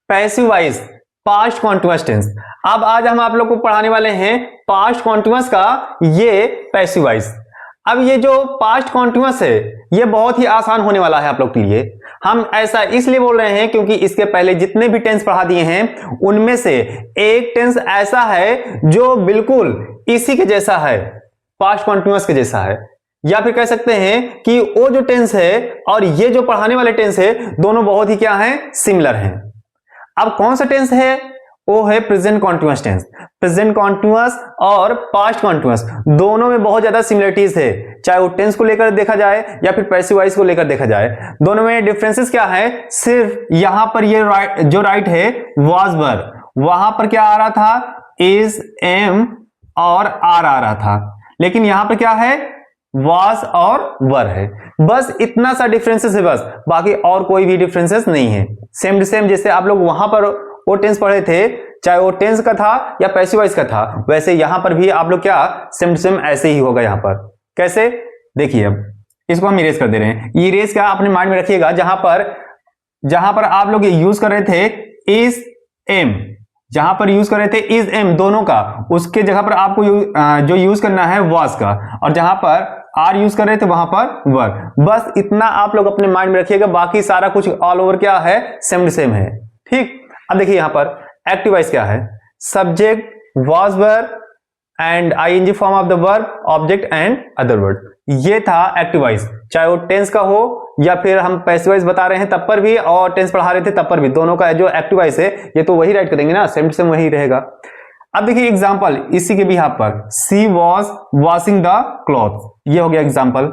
Passive voice past continuous tense. अब आज हम आप लोग को पढ़ाने वाले हैं पास्ट कॉन्टिन्यूअस का ये पैसिव वॉइस। अब ये जो पास्ट कॉन्टिन्यूअस है ये बहुत ही आसान होने वाला है आप लोग के लिए। हम ऐसा इसलिए बोल रहे हैं क्योंकि इसके पहले जितने भी टेंस पढ़ा दिए हैं उनमें से एक टेंस ऐसा है जो बिल्कुल इसी के जैसा है, पास्ट कॉन्टिन्यूअस के जैसा है, या फिर कह सकते हैं कि वो जो टेंस है और ये जो पढ़ाने वाले टेंस है दोनों बहुत ही क्या है, सिमिलर हैं। अब कौन सा टेंस है? वो है present continuous tense. Present continuous और पास्ट कॉन्टिन्यूअस दोनों में बहुत ज्यादा सिमिलरिटीज है, चाहे वो टेंस को लेकर देखा जाए या फिर पैसिव वॉइस को लेकर देखा जाए। दोनों में डिफरेंसेस क्या है? सिर्फ यहां पर ये जो राइट है वाज वर, वहां पर क्या आ रहा था? इज, एम और आर आ रहा था, लेकिन यहां पर क्या है? वाज और वर है। बस इतना सा डिफरेंसेस है बस, बाकी और कोई भी डिफरेंसेस नहीं है। सेम टू सेम जैसे आप लोग वहां पर वो टेंस पढ़े थे, चाहे वो टेंस का था या पैसिव वॉइस का था, वैसे यहां पर भी आप लोग क्या सेम टू सेम ऐसे ही होगा। यहां पर कैसे? देखिए, अब इसको हम इरेज कर दे रहे हैं। इरेज क्या अपने माइंड में रखिएगा, जहां पर आप लोग यूज कर रहे थे इज, एम, जहां पर यूज कर रहे थे इज, एम दोनों का, उसके जगह पर आपको जो यूज करना है वाज का, और जहां पर आर यूज कर रहे थे वहां पर वर। बस इतना आप लोग अपने माइंड में रखिएगा, बाकी सारा कुछ ऑल ओवर क्या है, सेम टू सेम है। ठीक, अब देखिए यहां पर एक्टिव वॉइस क्या है? Subject, was, were and ING form of the verb, object and other word. ये था एक्टिव वॉइस, चाहे वो टेंस का हो या फिर हम पैसिव वॉइस बता रहे हैं तब पर भी, और टेंस पढ़ा रहे थे तब पर भी, दोनों का जो एक्टिव वॉइस है ये तो वही राइट करेंगे ना, सेम टू सेम वही रहेगा। अब देखिए एग्जांपल इसी के बिहाफ पर, सी वॉज वॉशिंग द क्लॉथ, ये हो गया एग्जांपल।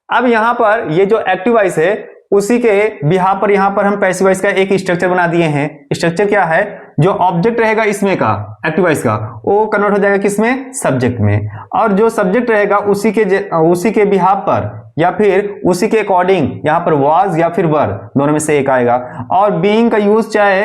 अब यहां पर ये जो एक्टिव वॉइस है उसी के बिहाफ पर यहां पर हम पैसिव वॉइस का एक स्ट्रक्चर बना दिए हैं। स्ट्रक्चर क्या है? जो ऑब्जेक्ट रहेगा इसमें का एक्टिव वॉइस का, वो कन्वर्ट हो जाएगा किसमें? सब्जेक्ट में, और जो सब्जेक्ट रहेगा उसी के बिहाफ पर या फिर उसी के अकॉर्डिंग यहां पर वाज या फिर वर दोनों में से एक आएगा। और बीइंग का यूज चाहे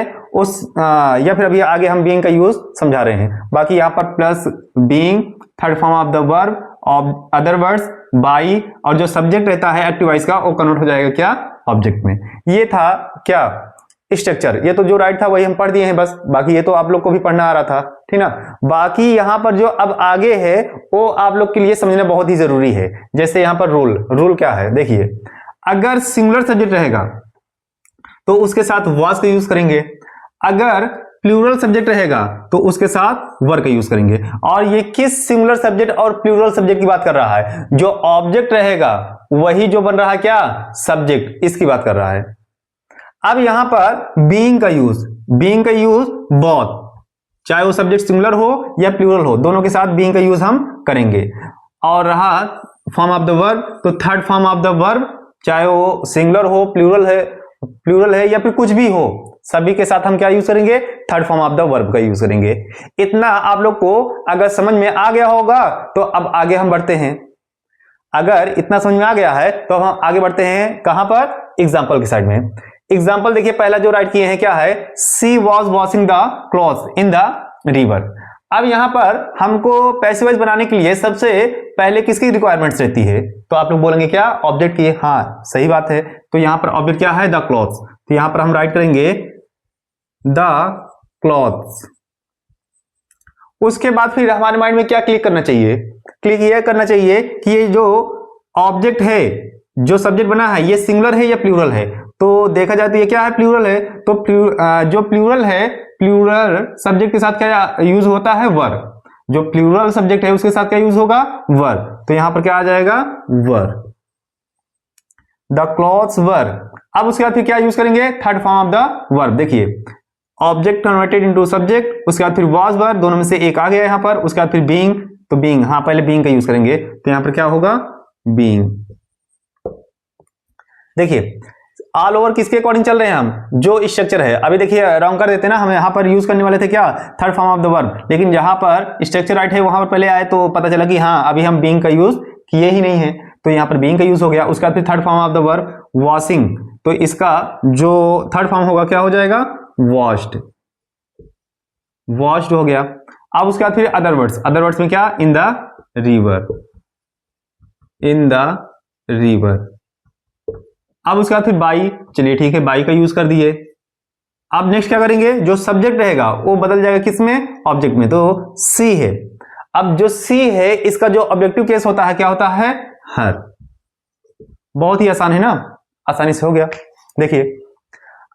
या फिर अभी आगे हम बीइंग का यूज समझा रहे हैं, बाकी यहां पर plus being, third form of the verb, other words, by, और जो सब्जेक्ट रहता है एक्टिव वॉइस का वो कन्वर्ट हो जाएगा क्या? ऑब्जेक्ट में। ये था क्या स्ट्रक्चर। ये तो जो राइट था वही हम पढ़ दिए हैं बस, बाकी ये तो आप लोग को भी पढ़ना आ रहा था, ठीक ना। बाकी यहां पर जो अब आगे है वो आप लोग के लिए समझना बहुत ही जरूरी है। जैसे यहां पर रूल क्या है? देखिए, अगर सिंगुलर सब्जेक्ट रहेगा तो उसके साथ वाज का यूज करेंगे, अगर प्लूरल सब्जेक्ट रहेगा तो उसके साथ वर का यूज करेंगे। और ये किस सिंगुलर सब्जेक्ट और प्लूरल सब्जेक्ट की बात कर रहा है? जो ऑब्जेक्ट रहेगा वही जो बन रहा है क्या? सब्जेक्ट, इसकी बात कर रहा है। अब यहां पर बीइंग का यूज बोथ, चाहे वो सब्जेक्ट सिंगुलर हो या प्लूरल हो, दोनों के साथ बीइंग का यूज हम करेंगे। और रहा फॉर्म ऑफ द वर्ब, तो third form of the verb, चाहे वो सिंगुलर हो, प्लूरल है या फिर कुछ भी हो, सभी के साथ हम क्या यूज करेंगे? Third form of the verb का यूज करेंगे। इतना आप लोग को अगर समझ में आ गया होगा तो अब आगे हम बढ़ते हैं। अगर इतना समझ में आ गया है तो हम आगे बढ़ते हैं कहां पर? एग्जाम्पल की साइड में। एग्जाम्पल देखिए, पहला जो राइट किए हैं क्या है? She was washing the clothes in the river. अब यहां पर हमको पैसिव वॉइस बनाने के लिए सबसे पहले किसकी रिक्वायरमेंट्स रहती है? तो आप लोग बोलेंगे क्या? ऑब्जेक्ट की। हाँ, सही बात है। तो यहां पर ऑब्जेक्ट क्या है? The clothes. तो यहां पर हम राइट करेंगे द क्लॉथ्स। उसके बाद फिर हमारे माइंड में क्या क्लिक करना चाहिए? क्लिक यह करना चाहिए कि ये जो ऑब्जेक्ट है, जो सब्जेक्ट बना है, ये सिंगुलर है या प्लूरल है। तो देखा जाए तो ये क्या है? प्लूरल है। तो जो प्लूरल है, प्लूरल सब्जेक्ट के साथ क्या यूज होता है? वर। जो प्लूरल सब्जेक्ट है उसके साथ क्या यूज होगा? वर। तो यहां पर क्या आ जाएगा? वर। द क्लॉथ्स वर। अब उसके बाद फिर क्या यूज करेंगे? Third form of the verb. देखिए, ऑब्जेक्ट कन्वर्टेड इनटू सब्जेक्ट, उसके बाद फिर वाज वर, दोनों में से एक आ गया यहां पर। उसके बाद फिर बीइंग, तो बीइंग, हाँ पहले बीइंग का यूज करेंगे, तो यहां पर क्या होगा? बीइंग। देखिए, ऑल ओवर किसके अकॉर्डिंग चल रहे हैं हम? जो स्ट्रक्चर है। अभी देखिए रॉन्ग कर देते ना, हम यहां पर यूज करने वाले थे क्या? Third form of the verb, लेकिन जहां पर स्ट्रक्चर राइट है वहां पर पहले आए तो पता चला कि हाँ अभी हम बीइंग का यूज किए ही नहीं है, तो यहां पर बीइंग का यूज हो गया। उसके बाद फिर third form of the verb washing, तो इसका जो थर्ड फॉर्म होगा क्या हो जाएगा? वॉश्ड। वॉश्ड हो गया। अब उसके बाद फिर अदर वर्ड्स में क्या? इन the river, in the river. अब उसके बाद फिर बाई, चलिए ठीक है बाई का यूज कर दिए। अब नेक्स्ट क्या करेंगे, जो सब्जेक्ट रहेगा वो बदल जाएगा किसमें, ऑब्जेक्ट में, तो सी है। अब जो सी है इसका जो ऑब्जेक्टिव केस होता है क्या होता है, हर। बहुत ही आसान है ना, आसानी से हो गया। देखिए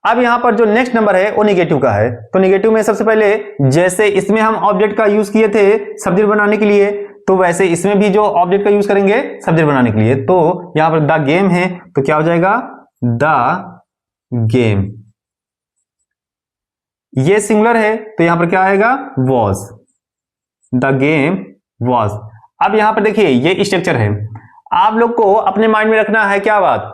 अब यहां पर जो नेक्स्ट नंबर है वो निगेटिव का है। तो निगेटिव में सबसे पहले जैसे इसमें हम ऑब्जेक्ट का यूज किए थे सब्जेक्ट बनाने के लिए, तो वैसे इसमें भी जो ऑब्जेक्ट का यूज करेंगे सब्जेक्ट बनाने के लिए। तो यहां पर द गेम है तो क्या हो जाएगा, द गेम। ये सिंगुलर है तो यहां पर क्या आएगा, वॉज, द गेम वॉज। अब यहां पर देखिए ये स्ट्रक्चर है, आप लोग को अपने माइंड में रखना है क्या बात,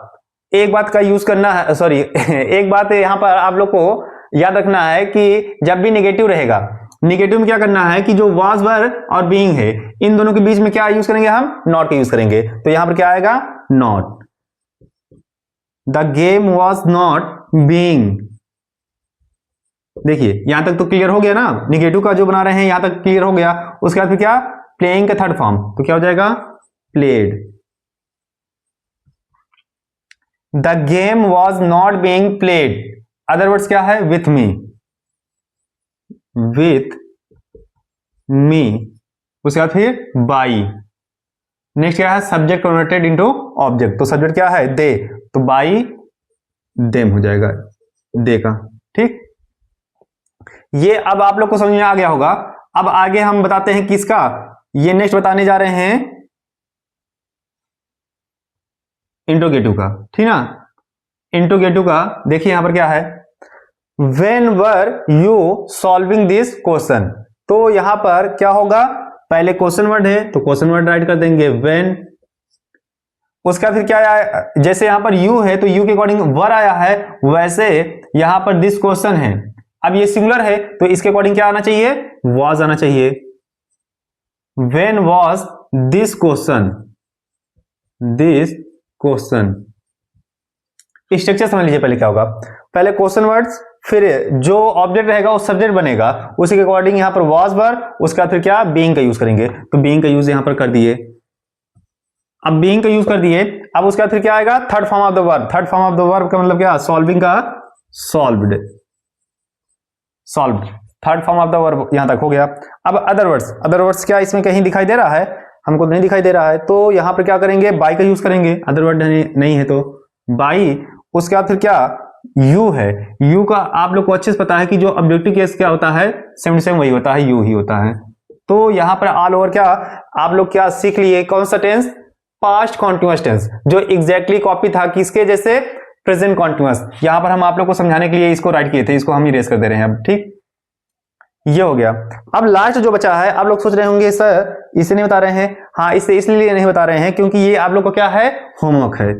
एक बात का यूज करना है, सॉरी एक बात यहां पर आप लोग को याद रखना है कि जब भी नेगेटिव रहेगा, नेगेटिव में क्या करना है कि जो वाज वर और बीइंग है इन दोनों के बीच में क्या यूज करेंगे, हम नॉट का यूज करेंगे। तो यहां पर क्या आएगा, not, the game was not being. देखिए यहां तक तो क्लियर हो गया ना, निगेटिव का जो बना रहे हैं यहां तक क्लियर हो गया। उसके बाद फिर क्या, प्लेइंग का थर्ड फॉर्म, तो क्या हो जाएगा, played. The game was not being played, other words क्या है, विथ मी, विथ मी। उसके बाद फिर बाई। नेक्स्ट क्या है, सब्जेक्ट कन्वर्टेड इनटू ऑब्जेक्ट, तो सब्जेक्ट क्या है, दे, तो बाई देम हो जाएगा, दे का। ठीक, ये अब आप लोग को समझ में आ गया होगा। अब आगे हम बताते हैं किसका, ये नेक्स्ट बताने जा रहे हैं इंट्रोगेटिव का, ठीक ना। इंट्रोगेटिव का देखिए यहां पर क्या है, when were you solving this question. तो यहां पर क्या होगा, पहले क्वेश्चन वर्ड है तो क्वेश्चन वर्ड राइट कर देंगे व्हेन। उसका फिर क्या आया, जैसे यहां पर यू है तो यू के अकॉर्डिंग वर आया है, वैसे यहां पर दिस क्वेश्चन है, अब ये सिंगुलर है तो इसके अकॉर्डिंग क्या आना चाहिए, वॉज आना चाहिए। When was this question, this question. Structure समझ लीजिए पहले क्या होगा, पहले क्वेश्चन वर्ड्स, फिर जो ऑब्जेक्ट रहेगा वो सब्जेक्ट बनेगा, उसी के अकॉर्डिंग यहां पर वॉज वर, उसके बाद फिर क्या, बीइंग का यूज करेंगे, तो बीइंग का यूज यहां पर कर दिए। अब बीइंग का यूज कर दिए, अब उसके बाद फिर क्या आएगा, third form of the verb. Third form of the verb का मतलब क्या, सॉल्विंग का solved, solved, third form of the verb यहां तक हो गया। अब अदर वर्ड्स, अदर वर्ड्स क्या इसमें कहीं दिखाई दे रहा है, हमको नहीं दिखाई दे रहा है, तो यहां पर क्या करेंगे, बाई का यूज करेंगे, अदर वर्ड नहीं है तो बाई। उसके बाद फिर क्या, यू है, यू का आप लोग को अच्छे से पता है कि जो ऑब्जेक्टिव केस क्या होता है, सेम सेम वही होता है, यू ही होता है। तो यहां पर ऑल ओवर क्या आप लोग क्या सीख लिए, कौन सा टेंस, पास्ट कॉन्टिन्यूअस टेंस, जो एग्जैक्टली कॉपी था किसके जैसे, प्रेजेंट कॉन्टिन्यूअस। यहां पर हम आप लोग को समझाने के लिए इसको राइट किए थे, इसको हम इरेज कर दे रहे हैं अब। ठीक, ये हो गया। अब लास्ट जो बचा है, आप लोग सोच रहे होंगे सर इसे नहीं बता रहे हैं, हाँ इसे इसलिए नहीं बता रहे हैं क्योंकि ये आप लोग को क्या है, होमवर्क है,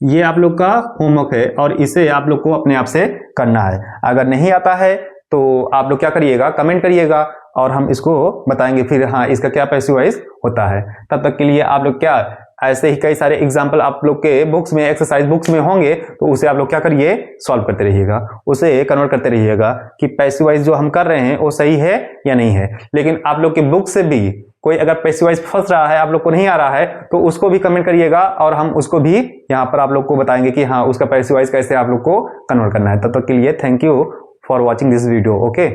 ये आप लोग का होमवर्क है और इसे आप लोग को अपने आप से करना है। अगर नहीं आता है तो आप लोग क्या करिएगा, कमेंट करिएगा और हम इसको बताएंगे फिर, हाँ इसका क्या पैसिव वॉइस होता है। तब तक के लिए आप लोग क्या, ऐसे ही कई सारे एग्जाम्पल आप लोग के बुक्स में, एक्सरसाइज बुक्स में होंगे, तो उसे आप लोग क्या करिए, सॉल्व करते रहिएगा, उसे कन्वर्ट करते रहिएगा कि पैसिव वॉइस जो हम कर रहे हैं वो सही है या नहीं है। लेकिन आप लोग के बुक से भी कोई अगर पैसिव वॉइस फंस रहा है, आप लोग को नहीं आ रहा है, तो उसको भी कमेंट करिएगा और हम उसको भी यहाँ पर आप लोग को बताएंगे कि हाँ उसका पैसिव वॉइस कैसे आप लोग को कन्वर्ट करना है। तब तक के लिए thank you for watching this video. Okay.